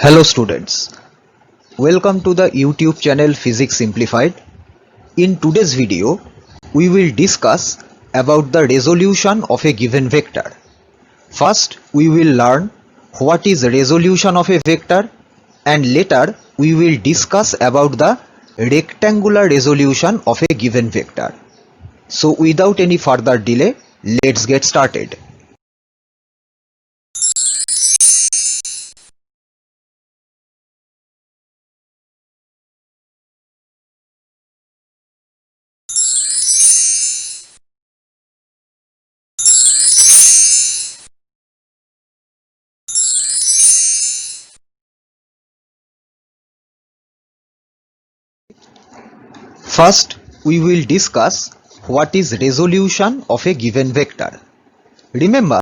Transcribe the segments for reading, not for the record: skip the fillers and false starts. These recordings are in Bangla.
Hello students, welcome to the YouTube channel Physics Simplified. In today's video, we will discuss about the resolution of a given vector. First, we will learn what is resolution of a vector and later we will discuss about the rectangular resolution of a given vector. So without any further delay, let's get started. First, we will discuss what is resolution of a given vector. Remember,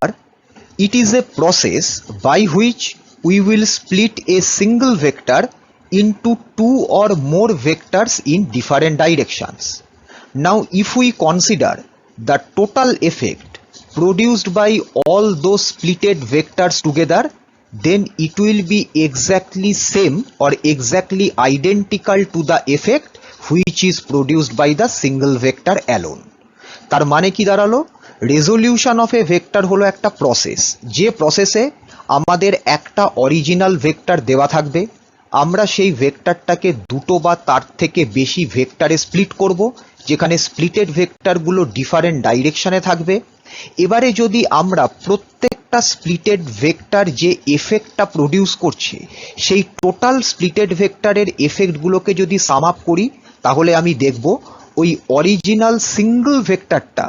it is a process by which we will split a single vector into two or more vectors in different directions. Now, if we consider the total effect produced by all those splitted vectors together, then it will be exactly same or exactly identical to the effect which is produced by the single vector alone. তার মানে কি দাঁড়ালো, রেজলিউশন অফ এ ভেক্টর হলো একটা প্রসেস, যে প্রসেসে আমাদের একটা অরিজিনাল ভেক্টর দেওয়া থাকবে, আমরা সেই ভেক্টরটাকে দুটো বা তার থেকে বেশি ভেক্টরে স্প্লিট করব, যেখানে স্প্লিটেড ভেক্টরগুলো ডিফারেন্ট ডাইরেকশনে থাকবে। এবারে যদি আমরা প্রত্যেকটা স্প্লিটেড ভেক্টর যে এফেক্টটা প্রডিউস করছে সেই টোটাল স্প্লিটেড ভেক্টরের এফেক্টগুলোকে যদি সাম আপ করি, তাহলে আমি দেখব ওই অরিজিনাল সিঙ্গল ভেক্টরটা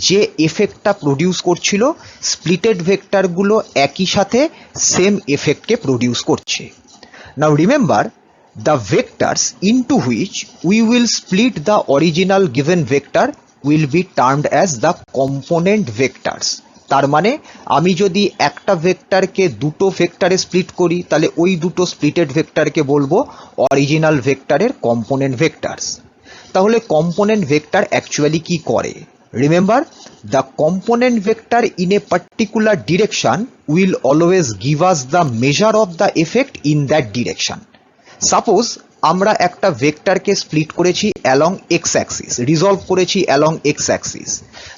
যে এফেক্টটা প্রডিউস করছিল স্প্লিটেড ভেক্টরগুলো একই সাথে সেম এফেক্টকে প্রডিউস করছে। নাও remember, the vectors into which we will split the original given vector will be termed as the component vectors. তার মানে আমি যদি একটা ভেক্টরকে দুটো ভেক্টরে স্প্লিট করি, তাহলে ওই দুটো স্প্লিটেড ভেক্টরকে বলবো অরিজিনাল ভেক্টরের কম্পোনেন্ট ভেক্টরস। তাহলে কম্পোনেন্ট ভেক্টর অ্যাকচুয়ালি কি করে? Remember, the component vector in a particular direction will always give us the measure of the effect in that direction. Suppose আমরা একটা ভেক্টরকে স্প্লিট করেছি অ্যালং এক্স অ্যাক্সিস, রিজলভ করেছি অ্যালং এক্স অ্যাক্সিস,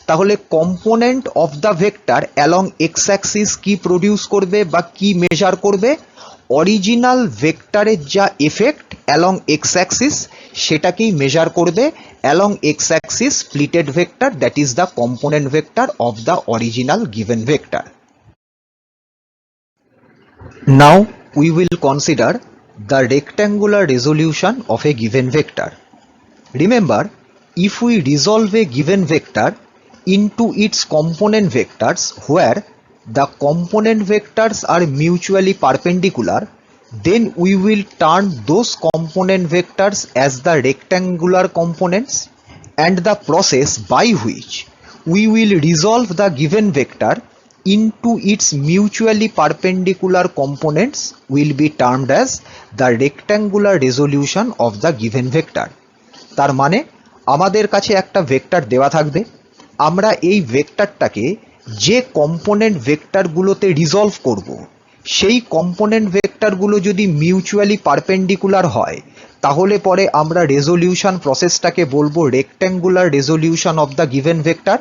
তাহলে component of the vector along x axis কি প্রডিউস করবে বা কি মেজার করবে? অরিজিনাল ভেক্টরের যা এফেক্ট অ্যালং এক্স অ্যাক্সিস সেটাকেই মেজার করবে along x axis splitted vector, that is the component vector of the original given vector. Now we will consider the rectangular resolution of a given vector. Remember, if we resolve a given vector into its component vectors where the component vectors are mutually perpendicular, then we will term those component vectors as the rectangular components, and the process by which we will resolve the given vector into its mutually perpendicular components will be termed as the rectangular resolution of the given vector. তার মানে আমাদের কাছে একটা ভেক্টর দেওয়া থাকবে, আমরা এই ভেক্টরটাকে যে কম্পোনেন্ট ভেক্টরগুলোতে রিজলভ করব, সেই কম্পোনেন্ট ভেক্টরগুলো যদি মিউচুয়ালি পারপেন্ডিকুলার হয়, তাহলে পরে আমরা রেজলিউশন প্রসেসটাকে বলবো rectangular resolution of the given vector.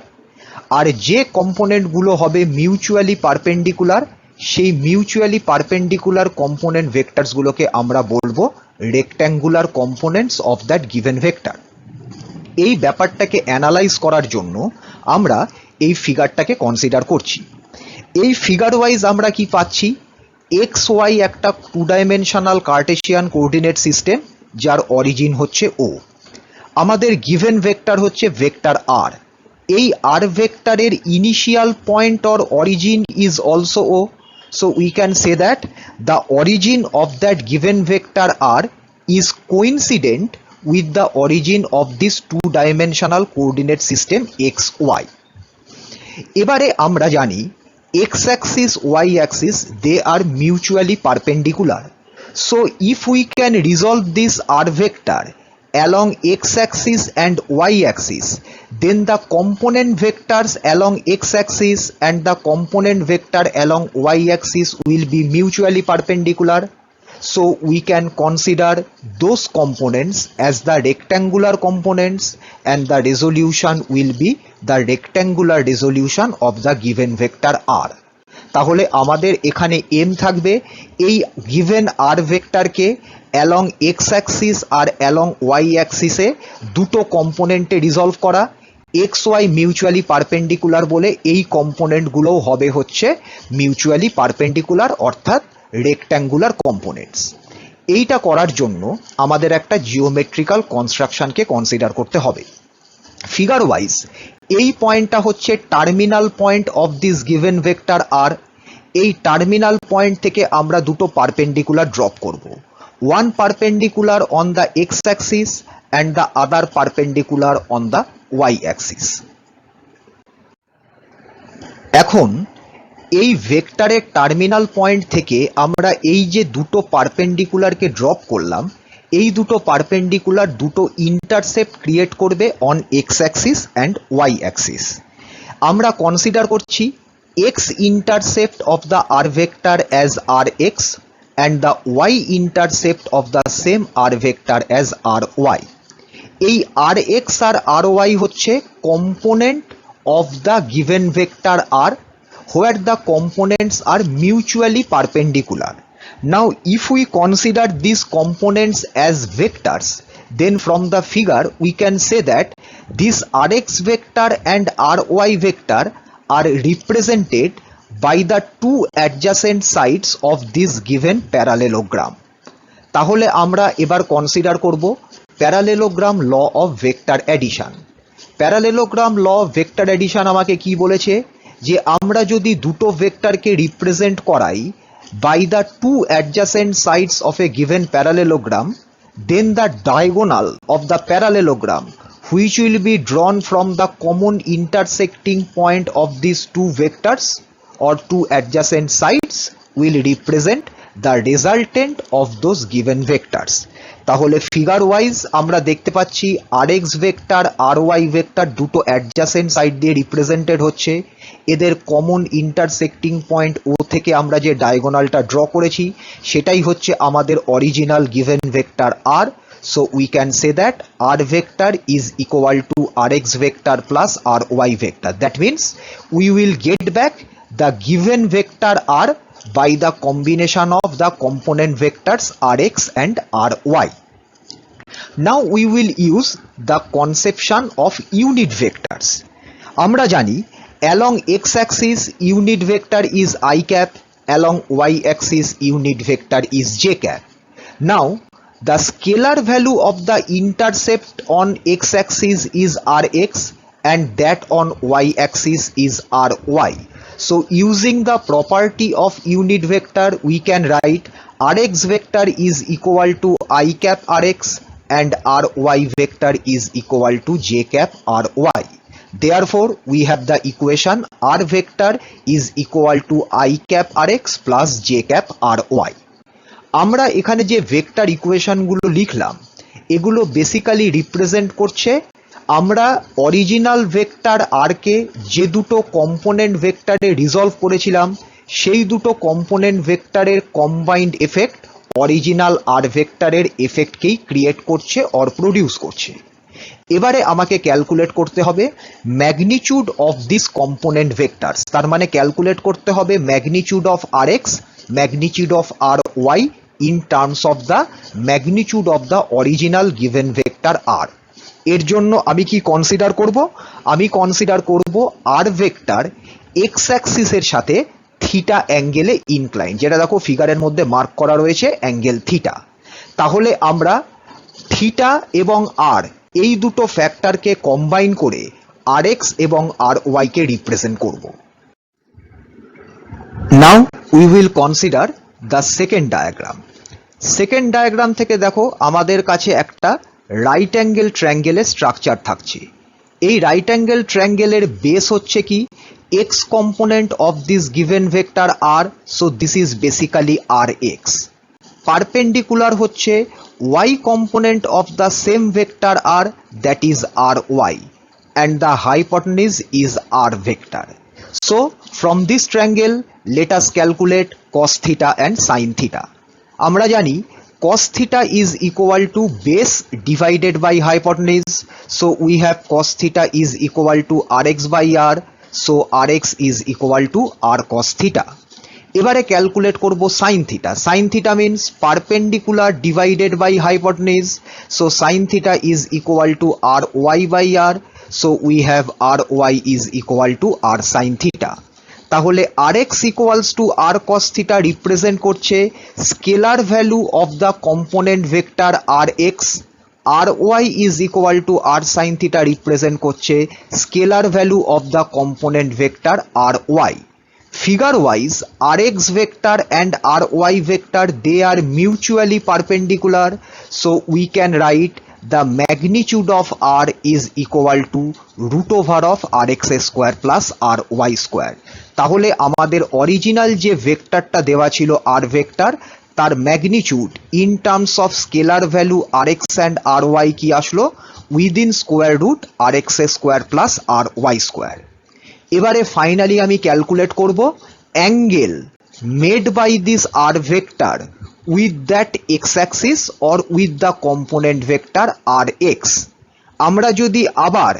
আর যে কম্পোনেন্টগুলো হবে মিউচুয়ালি পারপেন্ডিকুলার, সেই মিউচুয়ালি পারপেন্ডিকুলার কম্পোনেন্ট ভেক্টরসগুলোকে আমরা বলবো rectangular components of that given vector. এই ব্যাপারটাকে অ্যানালাইজ করার জন্য আমরা এই ফিগারটাকে কনসিডার করছি। এই ফিগার ওয়াইজ আমরা কি পাচ্ছি? এক্স ওয়াই একটা two dimensional Cartesian coordinate system যার অরিজিন হচ্ছে ও। আমাদের গিভেন ভেক্টর হচ্ছে ভেক্টর আর। এই আর ভেক্টরের initial point or origin is also O, so we can say that the origin of that given vector R is coincident with the origin of this two dimensional coordinate system xy. এবারে আমরা জানি x axis y axis they are mutually perpendicular, so if we can resolve this r vector along x axis and y axis, then the component vectors along x axis and the component vector along y axis will be mutually perpendicular. So we can consider those components as the rectangular components and the resolution will be the rectangular resolution of the given vector r. তাহলে আমাদের এখানে m থাকবে এই given r ভেক্টরকে along x axis আর along y axis এ দুটো কম্পোনেন্টে রিজলভ করা, এক্স ওয়াই মিউচুয়ালি পারপেন্ডিকুলার বলে এই কম্পোনেন্টগুলোও হবে হচ্ছে মিউচুয়ালি পারপেন্ডিকুলার অর্থাৎ রেক্ট্যাঙ্গুলার কম্পোনেন্টস। এইটা করার জন্য আমাদের একটা জিওমেট্রিক্যাল কনস্ট্রাকশনকে কনসিডার করতে হবে। ফিগার ওয়াইজ এই পয়েন্টটা হচ্ছে terminal point of this given vector R. এই টার্মিনাল পয়েন্ট থেকে আমরা দুটো পারপেন্ডিকুলার ড্রপ করব, one perpendicular on the x axis and the other perpendicular on the y axis. এখন এই ভেক্টরের টার্মিনাল পয়েন্ট থেকে আমরা এই যে দুটো পারপেন্ডিকুলারকে ড্রপ করলাম, এই দুটো পারপেন্ডিকুলার দুটো ইন্টারসেপ্ট ক্রিয়েট করবে on X axis and Y axis. আমরা কনসিডার করছি X intercept of the R vector as R X and the Y intercept of the same R vector as R Y. এই আর এক্স আর আর ওয়াই হচ্ছে component of the given vector R where the components are mutually perpendicular. Now if we consider these components as vectors, then from the figure we can say that this rx vector and ry vector are represented by the two adjacent sides of this given parallelogram. তাহলে আমরা এবার কনসিডার করব parallelogram law of vector addition. Parallelogram law of vector addition আমাকে কি বলেছে যে আমরা যদি দুটো ভেক্টরকে রিপ্রেজেন্ট করাই by the two adjacent sides of a given parallelogram, then the diagonal of the parallelogram which will be drawn from the common intersecting point of this two vectors or two adjacent sides will represent the resultant of those given vectors. তাহলে ফিগার ওয়াইজ আমরা দেখতে পাচ্ছি আর এক্স ভেক্টর আর ওয়াই ভেক্টর দুটো অ্যাডজাসেন্ট সাইড দিয়ে রিপ্রেজেন্টেড হচ্ছে। এদের কমন ইন্টারসেক্টিং পয়েন্ট ও থেকে আমরা যে ডায়াগোনালটা ড্র করেছি সেটাই হচ্ছে আমাদের original given vector R. So we can say that R vector is equal to R X vector plus R Y vector. That means we will get back the given vector R by the combination of the component vectors rx and ry. Now we will use the conception of unit vectors. আমরা জানি along x axis unit vector is I cap, along y axis unit vector is j cap. Now the scalar value of the intercept on x axis is rx and that on y axis is ry. So using the property of unit vector we can write rx vector is equal to I cap rx and ry vector is equal to j cap ry. Therefore we have the equation r vector is equal to I cap rx plus j cap ry. আমরা এখানে যে ভেক্টর ইকুয়েশনগুলো লিখলাম এগুলো বেসিক্যালি রিপ্রেজেন্ট করছে আমরা অরিজিনাল ভেক্টর আর কে যে দুটো কম্পোনেন্ট ভেক্টরে রিজলভ করেছিলাম সেই দুটো কম্পোনেন্ট ভেক্টরের কম্বাইন্ড এফেক্ট অরিজিনাল আর ভেক্টরের এফেক্টকেই ক্রিয়েট করছে অর প্রডিউস করছে। এবারে আমাকে ক্যালকুলেট করতে হবে magnitude of this component vectors. তার মানে ক্যালকুলেট করতে হবে magnitude of R x, magnitude of R y in terms of the magnitude of the original given vector R. এর জন্য আমি কি কনসিডার করব? আমি কনসিডার করব আর ভেক্টর এক্স অ্যাক্সিসের সাথে থিটা অ্যাঙ্গেলে ইনক্লাইন, যেটা দেখো ফিগারের মধ্যে মার্ক করা রয়েছে অ্যাঙ্গেল থিটা। তাহলে আমরা থিটা এবং আর এই দুটো ফ্যাক্টরকে কম্বাইন করে আর এক্স এবং আর ওয়াই কে রিপ্রেজেন্ট করব। Now we will consider the second diagram. Second diagram থেকে দেখো আমাদের কাছে একটা রাইট অ্যাঙ্গেল ট্রায়াঙ্গেলের স্ট্রাকচার থাকছে। এই রাইট অ্যাঙ্গেল ট্রায়াঙ্গেলের বেস হচ্ছে কি X component of this given vector R, so this is basically R X. Perpendicular হচ্ছে y component of the same vector r, that is ry, and the hypotenuse is r vector. So from this triangle let us calculate cos theta and sin theta. আমরা জানি cos theta is equal to base divided by hypotenuse, so we have cos theta is equal to rx by r, so rx is equal to r cos theta. এবারে ক্যালকুলেট করব sin theta. sin theta means perpendicular divided by hypotenuse, so sin theta is equal to ry by r, so we have ry is equal to r sin theta. তাহলে rx equals to r cos theta represent করছে scalar value of the component vector rx, ry is equal to r sin theta represent করছে scalar value of the component vector ry. Figure wise, rx vector and ry vector, they are mutually perpendicular, so we can write the magnitude of r is equal to root over of rx square plus ry square. তাহলে আমাদের অরিজিনাল যে ভেক্টরটা দেওয়া ছিল r ভেক্টর, তার magnitude in terms of scalar value rx and ry কি আসলো, within square root rx square plus ry square. এবারে ফাইনালি আমি ক্যালকুলেট করব angle made by this r vector with that x axis or with the component vector rx. আমরা যদি আবার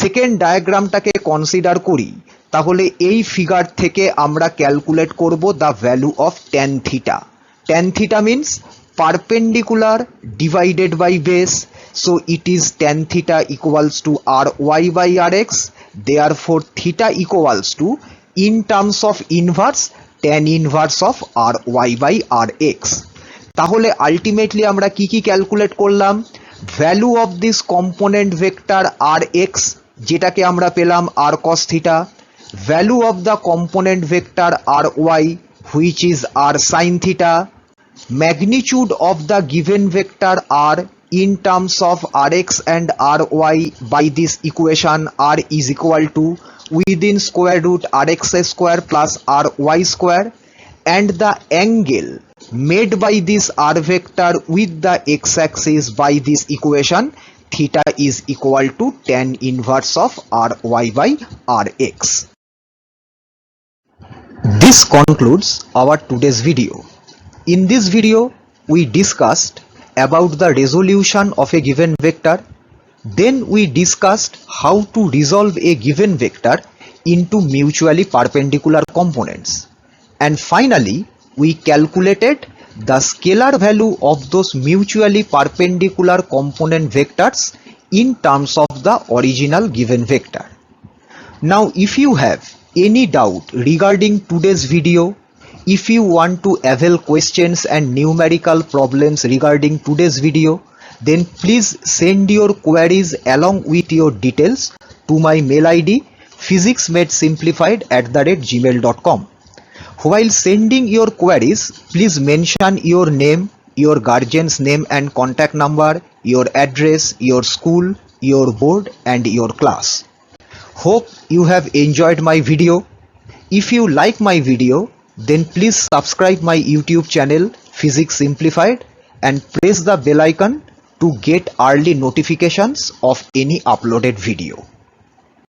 সেকেন্ড ডায়াগ্রামটাকে কনসিডার করি, তাহলে এই ফিগার থেকে আমরা ক্যালকুলেট করব the value of tan theta. tan theta means perpendicular divided by base, so it is tan theta equals to ry by rx, therefore theta equals to, in terms of inverse, tan inverse of ry by rx. তাহলে আলটিমেটলি আমরা কি কি ক্যালকুলেট করলাম, value of this component vector rx যেটাকে আমরা পেলাম r cos theta, value of the component vector ry which is r sin theta, magnitude of the given vector r in terms of rx and ry by this equation r is equal to within square root rx square plus ry square, and the angle made by this r vector with the x-axis by this equation theta is equal to tan inverse of ry by rx. This concludes our today's video. In this video, we discussed about the resolution of a given vector. Then we discussed how to resolve a given vector into mutually perpendicular components. And finally, we calculated the scalar value of those mutually perpendicular component vectors in terms of the original given vector. Now, if you have any doubt regarding today's video, if you want to avail questions and numerical problems regarding today's video, then please send your queries along with your details to my mail ID physicsmadesimplified@gmail.com. While sending your queries, please mention your name, your guardian's name and contact number, your address, your school, your board and your class. Hope you have enjoyed my video. If you like my video, then please subscribe my YouTube channel Physics Simplified and press the bell icon to get early notifications of any uploaded video.